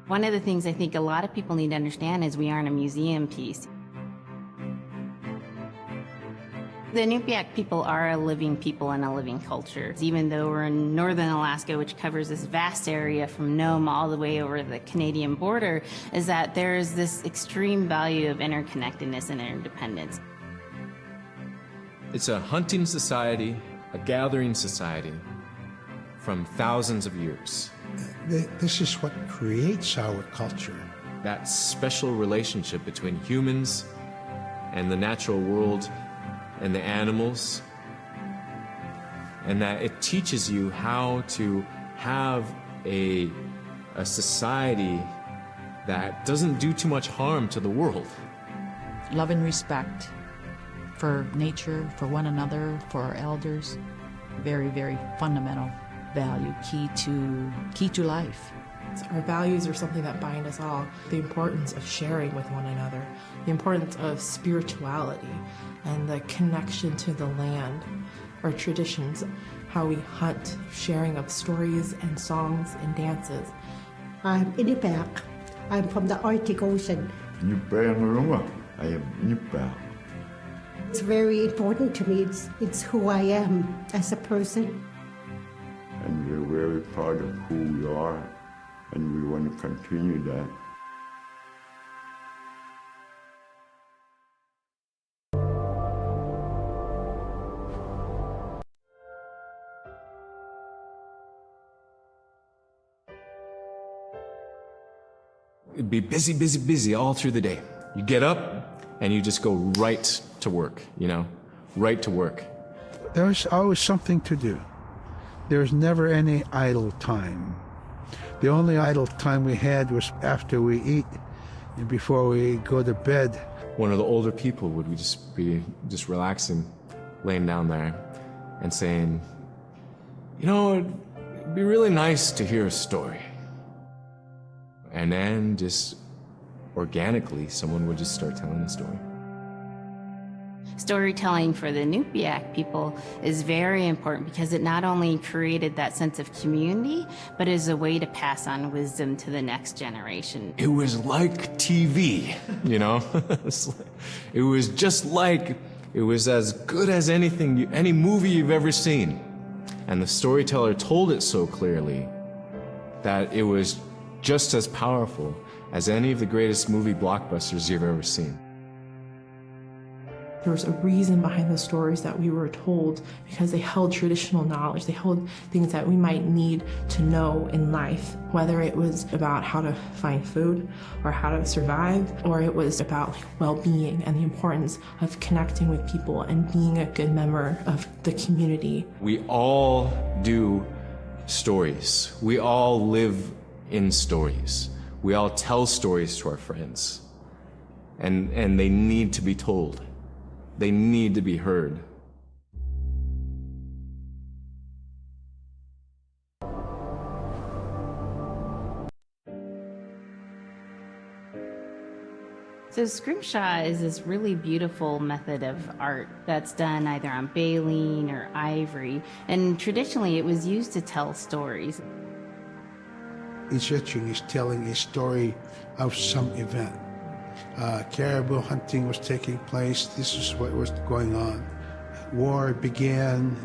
One of the things I think a lot of people need to understand is we aren't a museum piece. The Iñupiaq people are a living people and a living culture. Even though we're in northern Alaska, which covers this vast area from Nome all the way over the Canadian border, is that there is this extreme value of interconnectedness and interdependence. It's a hunting society, a gathering society from thousands of years. This is what creates our culture. That special relationship between humans and the natural world and the animals, and that it teaches you how to have a society that doesn't do too much harm to the world. Love and respect for nature, for one another, for our elders. Very, very fundamental value, key to life. Our values are something that bind us all. The importance of sharing with one another, the importance of spirituality, and the connection to the land, our traditions, how we hunt, sharing of stories and songs and dances. I'm Iñupiaq. I'm from the Arctic Ocean. Iñupiaq, I am Iñupiaq. It's very important to me. It's who I am as a person. And we're very proud of who we are, and we want to continue that. It'd be busy, busy, busy all through the day. You get up and you just go right to work, right to work. There's always something to do. There's never any idle time. The only idle time we had was after we eat and before we go to bed. One of the older people would be relaxing, laying down there and saying, it'd be really nice to hear a story. And then just organically, someone would just start telling the story. Storytelling for the Iñupiaq people is very important because it not only created that sense of community, but is a way to pass on wisdom to the next generation. It was like TV, It was just like, it was as good as any movie you've ever seen. And the storyteller told it so clearly that it was just as powerful as any of the greatest movie blockbusters you've ever seen. There was a reason behind the stories that we were told because they held traditional knowledge. They held things that we might need to know in life, whether it was about how to find food or how to survive, or it was about well-being and the importance of connecting with people and being a good member of the community. We all do stories. We all live in stories. We all tell stories to our friends, and they need to be told. They need to be heard. So scrimshaw is this really beautiful method of art that's done either on baleen or ivory, and traditionally it was used to tell stories. Each etching is telling a story of some event. Caribou hunting was taking place. This is what was going on. War began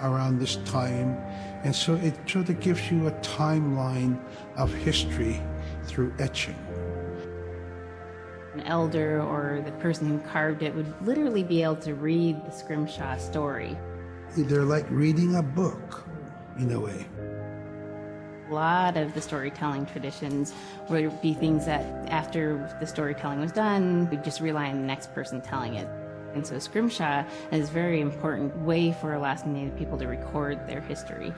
around this time, and so it sort of gives you a timeline of history through etching. An elder or the person who carved it would literally be able to read the scrimshaw story. They're like reading a book, in a way. A lot of the storytelling traditions would be things that after the storytelling was done, we'd just rely on the next person telling it. And so scrimshaw is a very important way for Alaskan Native people to record their history.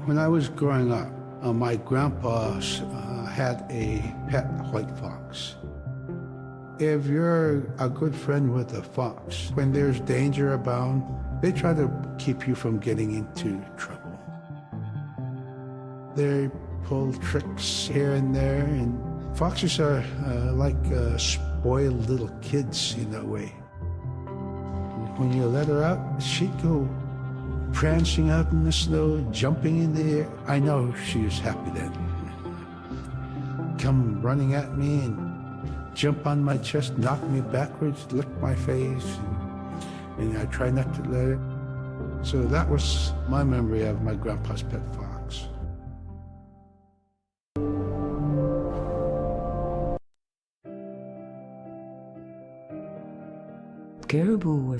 When I was growing up, my grandpa had a pet white fox. If you're a good friend with a fox, when there's danger abound, they try to keep you from getting into trouble. They pull tricks here and there, and foxes are like spoiled little kids in that way. When you let her out, she'd go prancing out in the snow, jumping in the air. I know she was happy then. Come running at me and jump on my chest, knock me backwards, lick my face, and I try not to let it. So that was my memory of my grandpa's pet fox. Caribou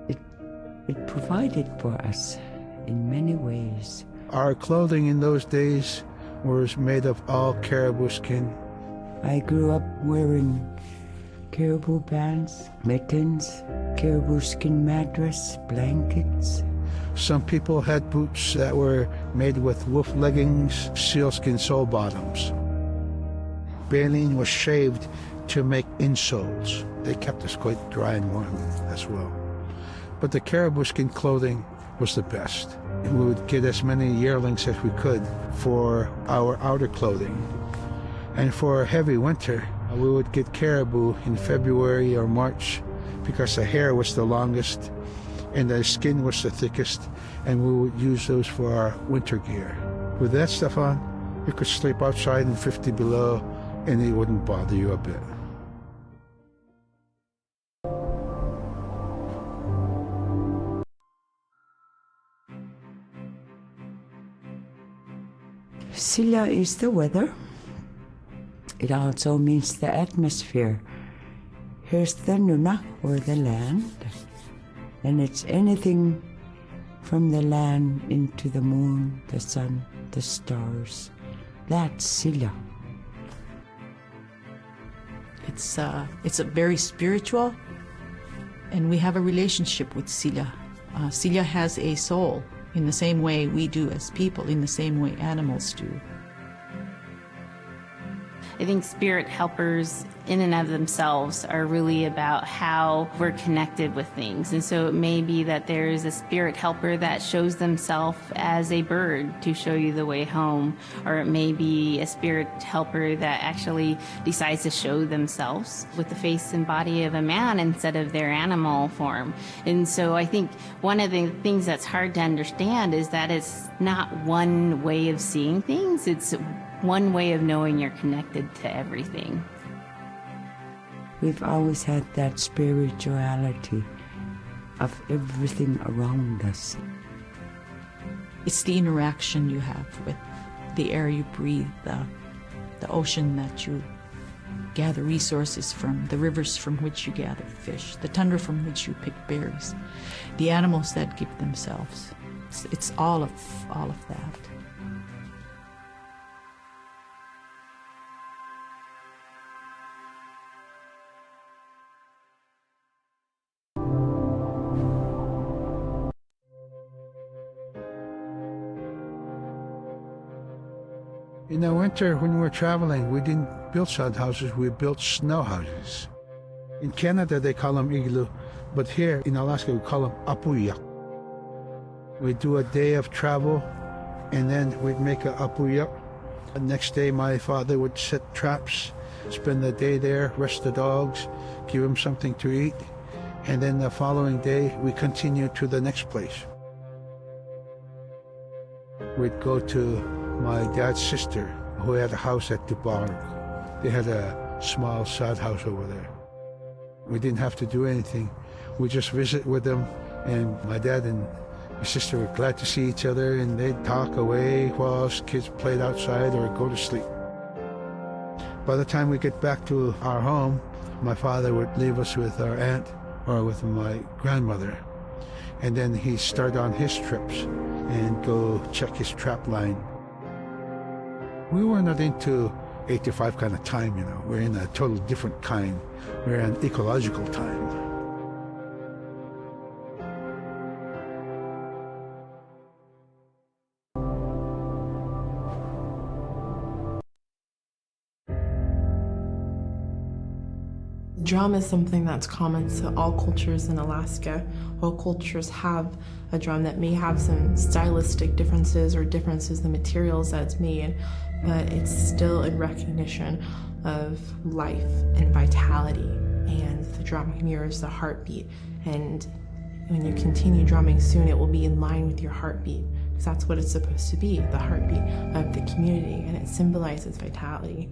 it provided for us in many ways. Our clothing in those days was made of all caribou skin. I grew up wearing caribou pants, mittens, caribou skin mattress, blankets. Some people had boots that were made with wolf leggings, sealskin sole bottoms. Baleen was shaved to make insoles. They kept us quite dry and warm as well. But the caribou skin clothing was the best. We would get as many yearlings as we could for our outer clothing. And for heavy winter, we would get caribou in February or March because the hair was the longest and the skin was the thickest, and we would use those for our winter gear. With that stuff on, you could sleep outside in 50 below and it wouldn't bother you a bit. Sila is the weather. It also means the atmosphere. Here's the Nuna, or the land. And it's anything from the land into the moon, the sun, the stars. That's Sila. It's a very spiritual, and we have a relationship with Sila. Sila has a soul in the same way we do as people, in the same way animals do. I think spirit helpers in and of themselves are really about how we're connected with things. And so it may be that there is a spirit helper that shows themselves as a bird to show you the way home, or it may be a spirit helper that actually decides to show themselves with the face and body of a man instead of their animal form. And so I think one of the things that's hard to understand is that it's not one way of seeing things, it's one way of knowing you're connected to everything. We've always had that spirituality of everything around us. It's the interaction you have with the air you breathe, the ocean that you gather resources from, the rivers from which you gather fish, the tundra from which you pick berries, the animals that give themselves. It's all of that. In the winter, when we were traveling, we didn't build sod houses, we built snow houses. In Canada, they call them igloo, but here in Alaska, we call them Iñupiaq. We'd do a day of travel, and then we'd make a Iñupiaq. The next day, my father would set traps, spend the day there, rest the dogs, give them something to eat, and then the following day, we continued to the next place. We'd go to my dad's sister, who had a house at Dubarg. They had a small sod house over there. We didn't have to do anything. We just visit with them, and my dad and my sister were glad to see each other, and they'd talk away while us kids played outside or go to sleep. By the time we get back to our home, my father would leave us with our aunt or with my grandmother, and then he'd start on his trips and go check his trap line. We were not into 8 to 5 kind of time, you know. We're in a total different kind. We're in ecological time. Drum is something that's common to all cultures in Alaska. All cultures have a drum that may have some stylistic differences or differences in the materials that it's made, but it's still in recognition of life and vitality, and the drum mirrors the heartbeat. And when you continue drumming soon, it will be in line with your heartbeat, because that's what it's supposed to be, the heartbeat of the community, and it symbolizes vitality.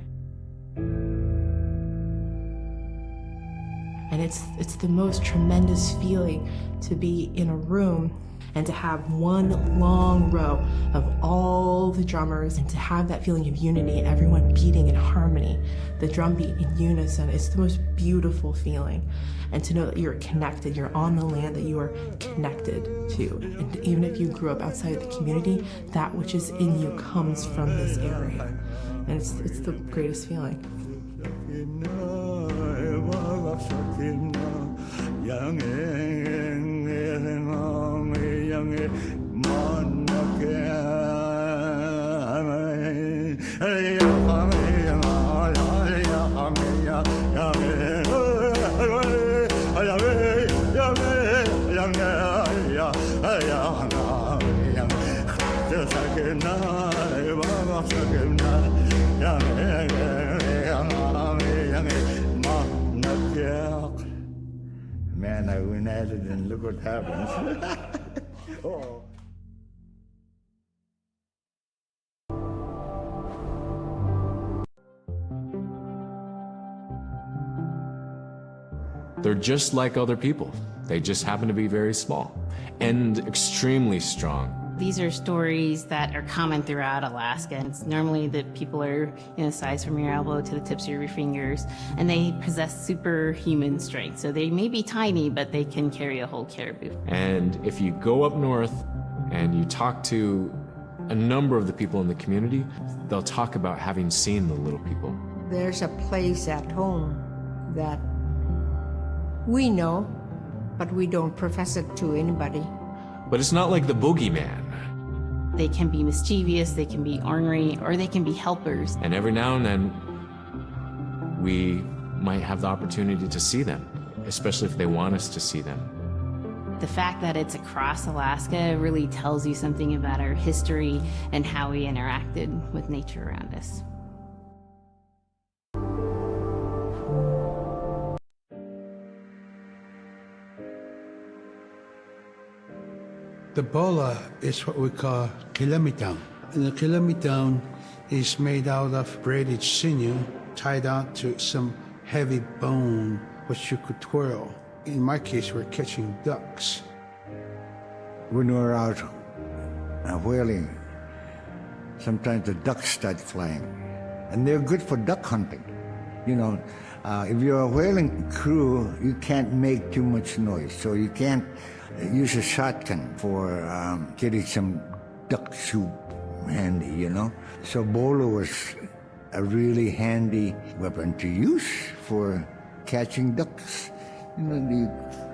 And it's the most tremendous feeling to be in a room and to have one long row of all the drummers, and to have that feeling of unity, everyone beating in harmony, the drum beat in unison. It's the most beautiful feeling. And to know that you're connected, you're on the land that you are connected to. And even if you grew up outside of the community, that which is in you comes from this area. And it's the greatest feeling. Man, I went at it and look what happens. Oh. They're just like other people. They just happen to be very small and extremely strong. These are stories that are common throughout Alaska. It's normally that people are size from your elbow to the tips of your fingers, and they possess superhuman strength. So they may be tiny, but they can carry a whole caribou. And if you go up north and you talk to a number of the people in the community, they'll talk about having seen the little people. There's a place at home that we know, but we don't profess it to anybody. But it's not like the boogeyman. They can be mischievous, they can be ornery, or they can be helpers. And every now and then, we might have the opportunity to see them, especially if they want us to see them. The fact that it's across Alaska really tells you something about our history and how we interacted with nature around us. The bola is what we call kilamitang. And the kilamitang is made out of braided sinew tied out to some heavy bone which you could twirl. In my case, we're catching ducks. When we're out whaling, sometimes the ducks start flying. And they're good for duck hunting. You know, if you're a whaling crew, you can't make too much noise, so you can't use a shotgun for getting some duck soup handy, you know? So bolo was a really handy weapon to use for catching ducks. You know,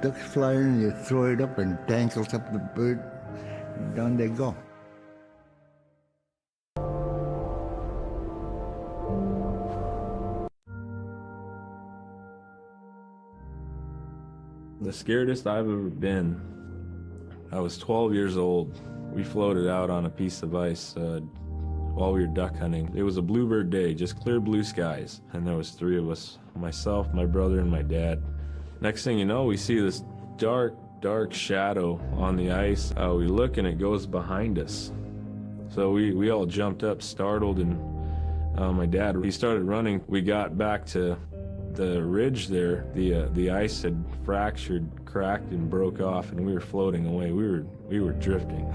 the ducks fly in, you throw it up and tangles up the bird, and down they go. The scaredest I've ever been, I was 12 years old. We floated out on a piece of ice while we were duck hunting. It was a bluebird day, just clear blue skies. And there was 3 of us, myself, my brother, and my dad. Next thing you know, we see this dark, dark shadow on the ice. We look and it goes behind us. So we all jumped up, startled, and my dad, he started running. We got back to the ridge there. The ice had fractured, cracked, and broke off, and we were floating away. We were drifting.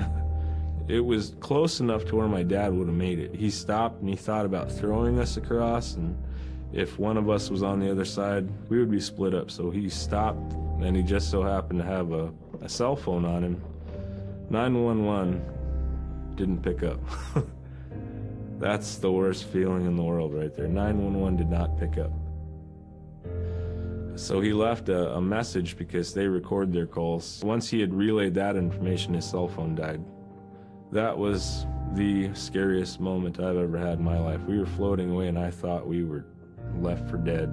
It was close enough to where my dad would have made it. He stopped and he thought about throwing us across, and if one of us was on the other side, we would be split up. So he stopped, and he just so happened to have a cell phone on him. 911 didn't pick up. That's the worst feeling in the world right there. 911 did not pick up. So he left a message because they record their calls. Once he had relayed that information, his cell phone died. That was the scariest moment I've ever had in my life. We were floating away and I thought we were left for dead.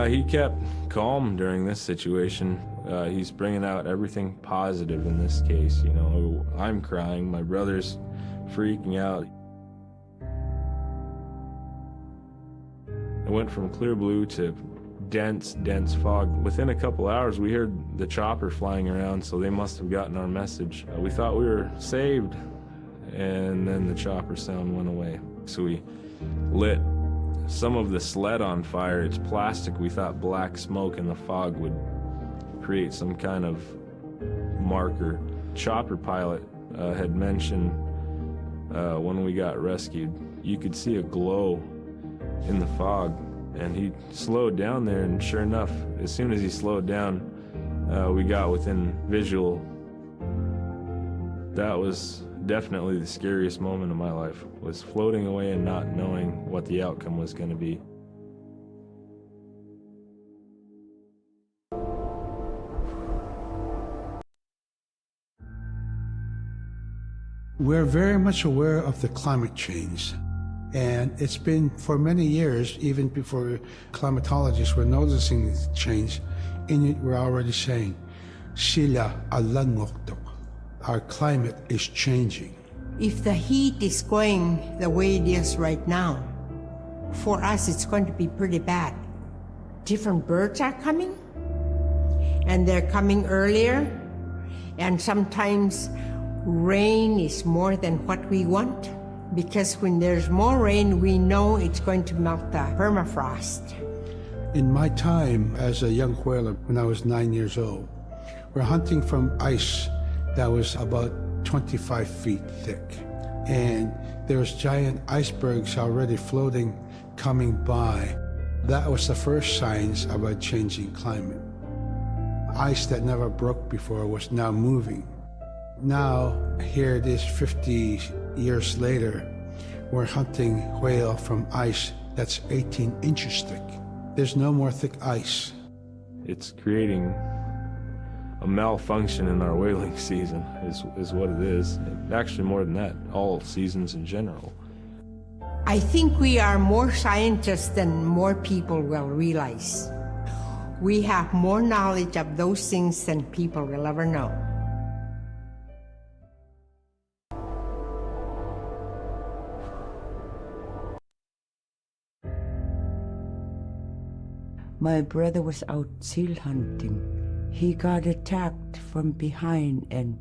He kept calm during this situation. He's bringing out everything positive in this case. You know, I'm crying, my brother's freaking out. went from clear blue to dense fog. Within a couple hours, we heard the chopper flying around, so they must have gotten our message. We thought we were saved, and then the chopper sound went away. So we lit some of the sled on fire. It's plastic. We thought black smoke in the fog would create some kind of marker. Chopper pilot had mentioned when we got rescued, you could see a glow in the fog. And he slowed down there, and sure enough, as soon as he slowed down, we got within visual. That was definitely the scariest moment of my life, was floating away and not knowing what the outcome was going to be. We're very much aware of the climate change. And it's been for many years, even before climatologists were noticing this change, Inuit were already saying, "Sila alangokto." Our climate is changing. If the heat is going the way it is right now, for us it's going to be pretty bad. Different birds are coming, and they're coming earlier, and sometimes rain is more than what we want. Because when there's more rain, we know it's going to melt the permafrost. In my time as a young whaler, when I was 9 years old, we're hunting from ice that was about 25 feet thick. And there's giant icebergs already floating, coming by. That was the first signs of a changing climate. Ice that never broke before was now moving. Now, here it is 50 years later, we're hunting whale from ice that's 18 inches thick. There's no more thick ice. It's creating a malfunction in our whaling season, is what it is. Actually, more than that, all seasons in general. I think we are more scientists than more people will realize. We have more knowledge of those things than people will ever know. My brother was out seal hunting. He got attacked from behind and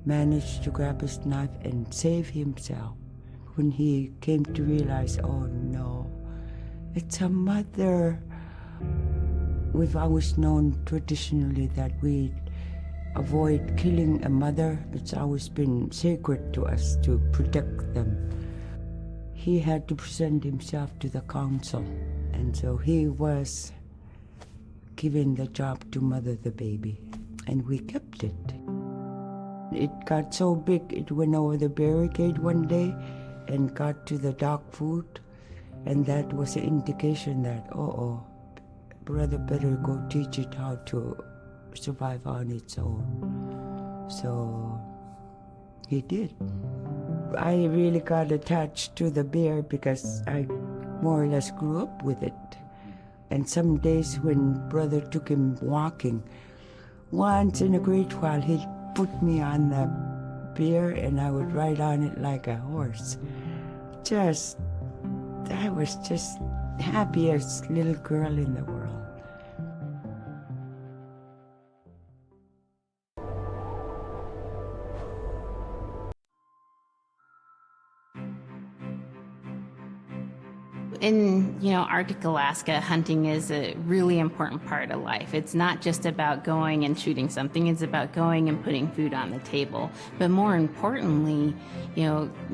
managed to grab his knife and save himself. When he came to realize, oh no, it's a mother. We've always known traditionally that we avoid killing a mother. It's always been sacred to us to protect them. He had to present himself to the council, and so he was given the job to mother the baby, and we kept it. It got so big, it went over the barricade one day and got to the dog food, and that was an indication that, brother better go teach it how to survive on its own. So he did. I really got attached to the bear because I more or less grew up with it. And some days when brother took him walking, once in a great while he'd put me on the bear and I would ride on it like a horse. I was just happiest little girl in the world. In, Arctic Alaska, hunting is a really important part of life. It's not just about going and shooting something, it's about going and putting food on the table. But more importantly,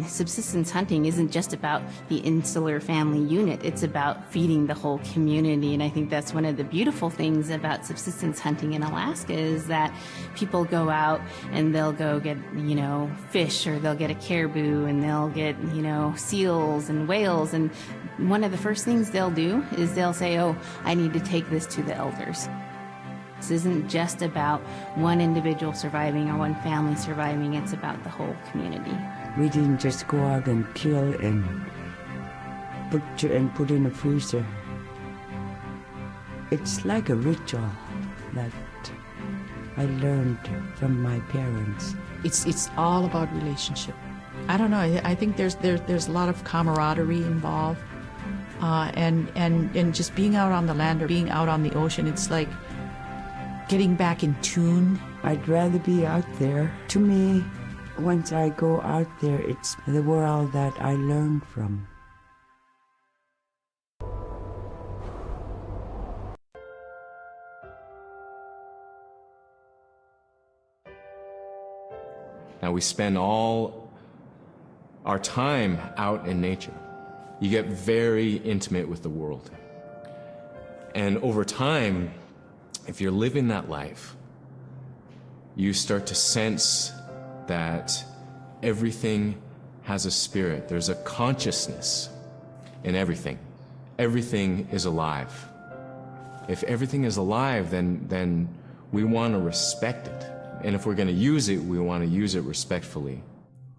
subsistence hunting isn't just about the insular family unit, it's about feeding the whole community. And I think that's one of the beautiful things about subsistence hunting in Alaska is that people go out and they'll go get, fish, or they'll get a caribou, and they'll get, seals and whales. And one of the first things they'll do is they'll say, oh, I need to take this to the elders. This isn't just about one individual surviving or one family surviving, it's about the whole community. We didn't just go out and kill and put in a freezer. It's like a ritual that I learned from my parents. It's all about relationship. I don't know, I think there's a lot of camaraderie involved. And just being out on the land or being out on the ocean, it's like getting back in tune. I'd rather be out there. To me, once I go out there, it's the world that I learn from. Now we spend all our time out in nature. You get very intimate with the world. And over time, if you're living that life, you start to sense that everything has a spirit. There's a consciousness in everything. Everything is alive. If everything is alive, then we want to respect it. And if we're going to use it, we want to use it respectfully.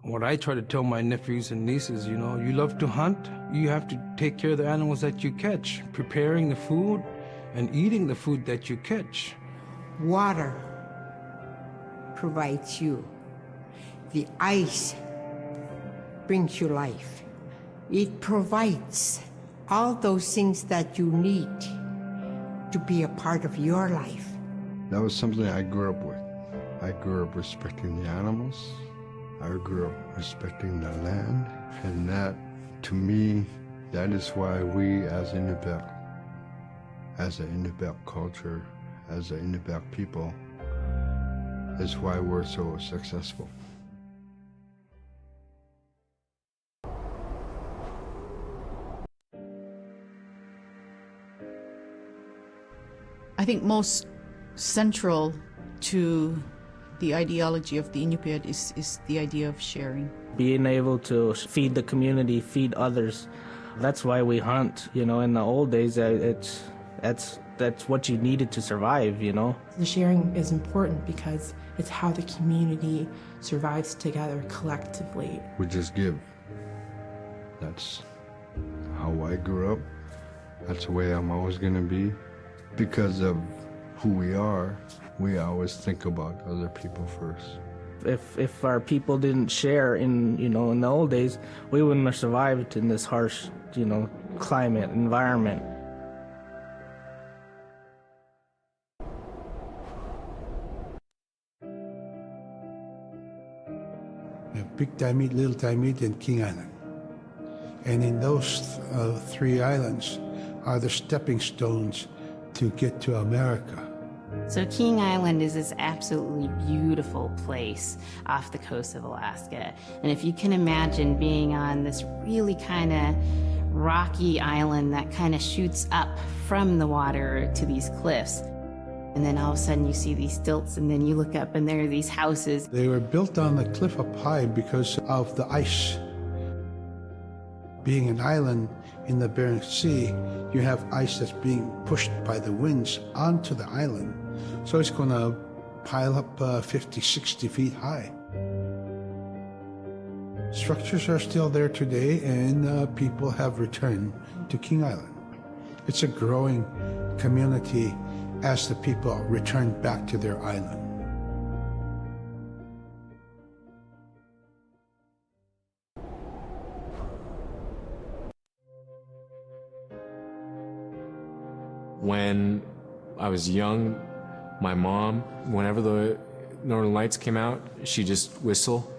What I try to tell my nephews and nieces, you love to hunt, you have to take care of the animals that you catch, preparing the food and eating the food that you catch. Water provides you. The ice brings you life. It provides all those things that you need to be a part of your life. That was something I grew up with. I grew up respecting the animals. I grew up respecting the land. And that, to me, that is why we as Iñupiaq, as an Iñupiaq culture, as an Iñupiaq people, is why we're so successful. I think most central to the ideology of the Iñupiat is the idea of sharing. Being able to feed the community, feed others. That's why we hunt. In the old days, that's what you needed to survive, The sharing is important because it's how the community survives together collectively. We just give. That's how I grew up. That's the way I'm always going to be. Because of who we are, we always think about other people first. If our people didn't share in the old days, we wouldn't have survived in this harsh, climate, environment. Big Taimit, Little Taimit, and King Island. And in those three islands are the stepping stones to get to America. So King Island is this absolutely beautiful place off the coast of Alaska. And if you can imagine being on this really kind of rocky island that kind of shoots up from the water to these cliffs, and then all of a sudden you see these stilts, and then you look up and there are these houses. They were built on the cliff up high because of the ice. Being an island in the Bering Sea, you have ice that's being pushed by the winds onto the island. So it's going to pile up 50, 60 feet high. Structures are still there today, and people have returned to King Island. It's a growing community as the people return back to their island. When I was young, my mom, whenever the Northern Lights came out, she'd just whistle.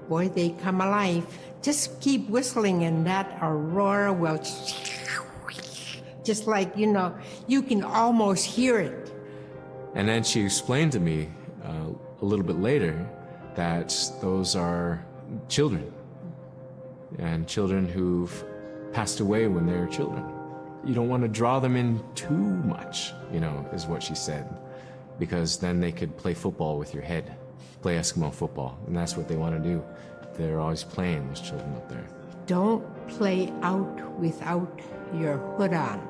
Boy, they come alive. Just keep whistling and that aurora will, just like, you can almost hear it. And then she explained to me a little bit later that those are children, and children who've passed away when they were children. You don't want to draw them in too much, is what she said, because then they could play football with your head, play Eskimo football, and that's what they want to do. They're always playing, those children up there. Don't play out without your hood on.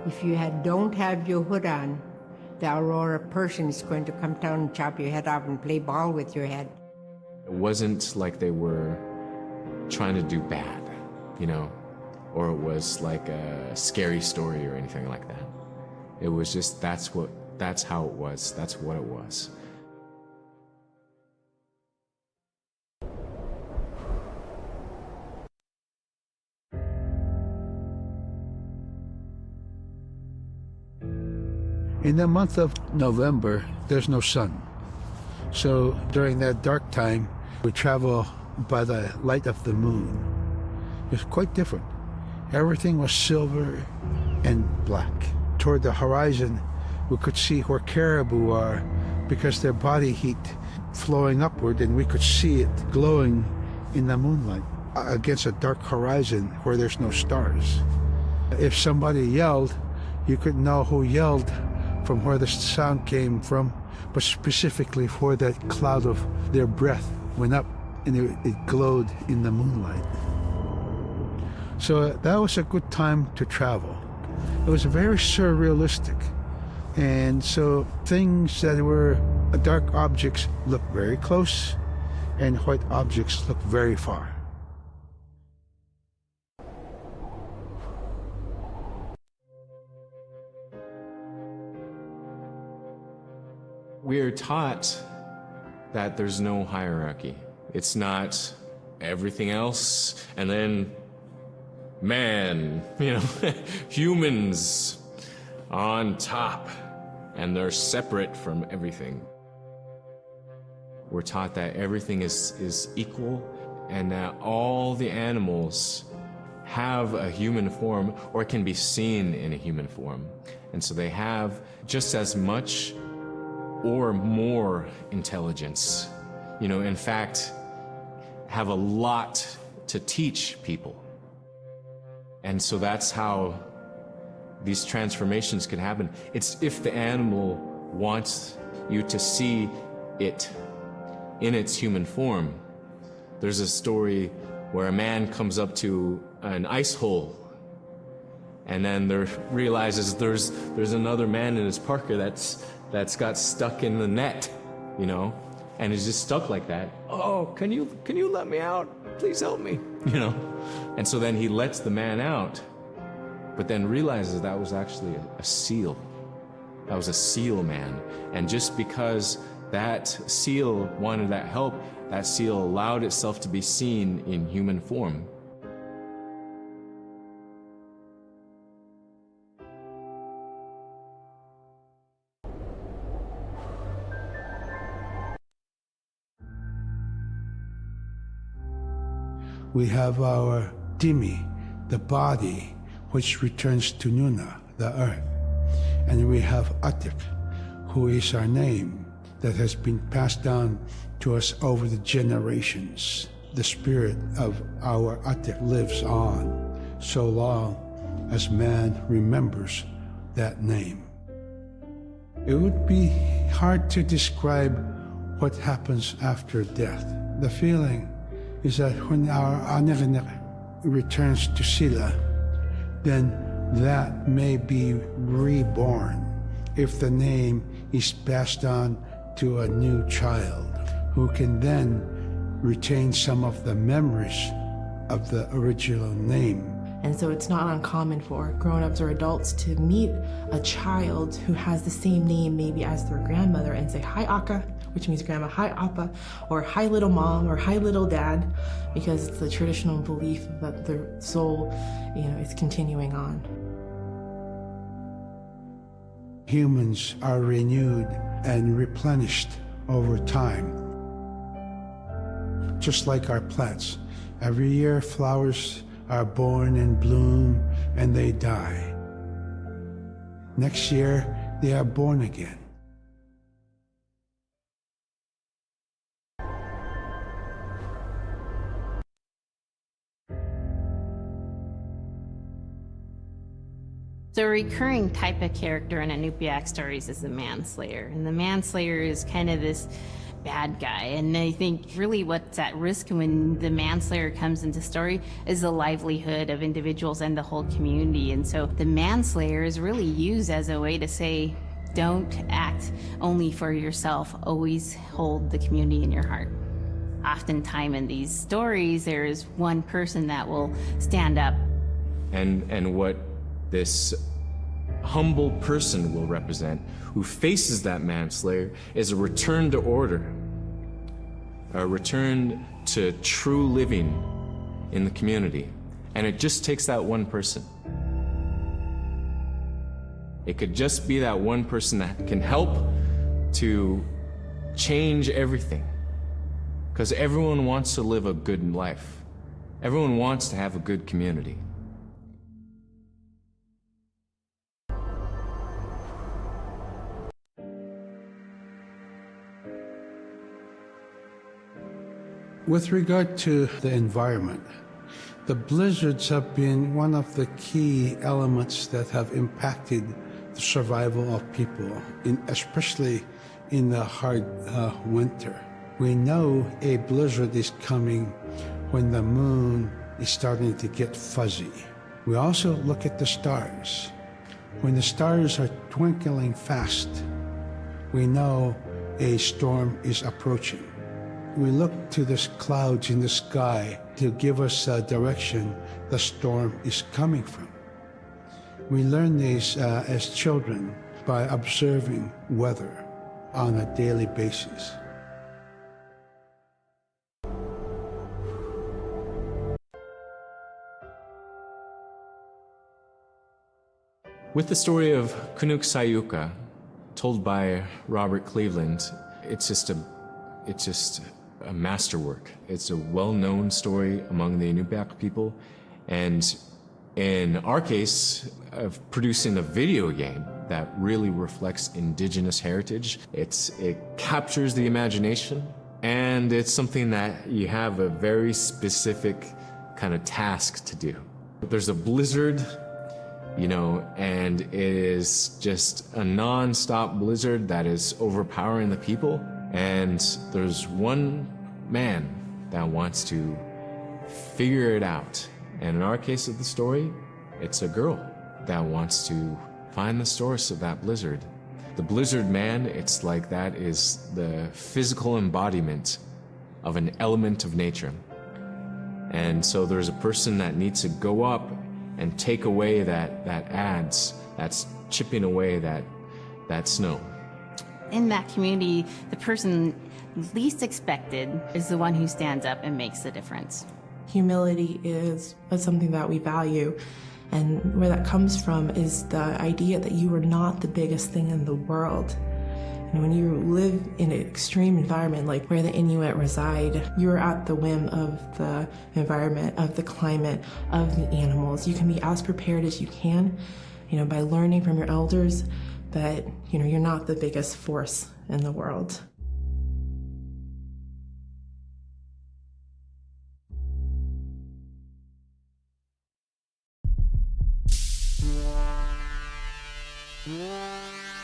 If you don't have your hood on, the aurora person is going to come down and chop your head off and play ball with your head. It wasn't like they were trying to do bad, or it was like a scary story or anything like that. It was just, that's how it was, that's what it was. In the month of November, there's no sun. So during that dark time, we travel by the light of the moon. It's quite different. Everything was silver and black. Toward the horizon, we could see where caribou are because their body heat flowing upward, and we could see it glowing in the moonlight against a dark horizon where there's no stars. If somebody yelled, you could know who yelled from where the sound came from, but specifically where that cloud of their breath went up and it glowed in the moonlight. So that was a good time to travel. It was very surrealistic. And so things that were dark objects look very close, and white objects look very far. We're taught that there's no hierarchy. It's not everything else and then man, humans on top, and they're separate from everything. We're taught that everything is equal, and that all the animals have a human form or can be seen in a human form. And so they have just as much or more intelligence. In fact, have a lot to teach people. And so that's how these transformations can happen. It's if the animal wants you to see it in its human form. There's a story where a man comes up to an ice hole, and then realizes there's another man in his parka that's got stuck in the net, and is just stuck like that. Oh, can you let me out? Please help me, And so then he lets the man out, but then realizes that was actually a seal. That was a seal man. And just because that seal wanted that help, that seal allowed itself to be seen in human form. We have our Dimi, the body, which returns to Nuna, the earth. And we have Atik, who is our name that has been passed down to us over the generations. The spirit of our Atik lives on so long as man remembers that name. It would be hard to describe what happens after death. The feeling is that when our Anak returns to Sila, then that may be reborn if the name is passed on to a new child who can then retain some of the memories of the original name. And so it's not uncommon for grown-ups or adults to meet a child who has the same name maybe as their grandmother and say, "Hi, Aka," which means grandma, "Hi, Appa," or "Hi, little mom," or "Hi, little dad," because it's the traditional belief that the soul, is continuing on. Humans are renewed and replenished over time. Just like our plants. Every year, flowers are born and bloom, and they die. Next year, they are born again. The recurring type of character in Iñupiaq stories is the manslayer. And the manslayer is kind of this bad guy. And I think really what's at risk when the manslayer comes into story is the livelihood of individuals and the whole community. And so the manslayer is really used as a way to say, don't act only for yourself, always hold the community in your heart. Oftentimes in these stories, there is one person that will stand up. And what this humble person will represent, who faces that manslayer, is a return to order, a return to true living in the community. And it just takes that one person. It could just be that one person that can help to change everything. Because everyone wants to live a good life. Everyone wants to have a good community. With regard to the environment, the blizzards have been one of the key elements that have impacted the survival of people, especially in the hard winter. We know a blizzard is coming when the moon is starting to get fuzzy. We also look at the stars. When the stars are twinkling fast, we know a storm is approaching. We look to the clouds in the sky to give us a direction the storm is coming from. We learn these as children by observing weather on a daily basis. With the story of Kunuk Sayuka, told by Robert Cleveland, it's just a masterwork. It's a well-known story among the Iñupiaq people, and in our case, of producing a video game that really reflects indigenous heritage. It captures the imagination, and it's something that you have a very specific kind of task to do. There's a blizzard, and it is just a non-stop blizzard that is overpowering the people. And there's one man that wants to figure it out. And in our case of the story, it's a girl that wants to find the source of that blizzard. The blizzard man, it's like that is the physical embodiment of an element of nature. And so there's a person that needs to go up and take away that's chipping away that snow. In that community, the person least expected is the one who stands up and makes the difference. Humility is something that we value, and where that comes from is the idea that you are not the biggest thing in the world. And when you live in an extreme environment like where the Inuit reside, you're at the whim of the environment, of the climate, of the animals. You can be as prepared as you can, by learning from your elders, but you're not the biggest force in the world.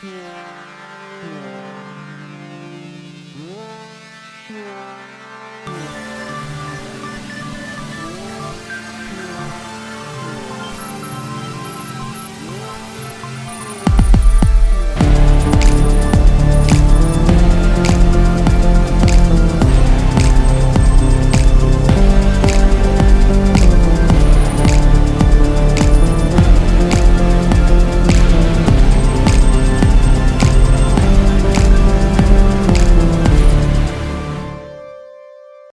Yeah.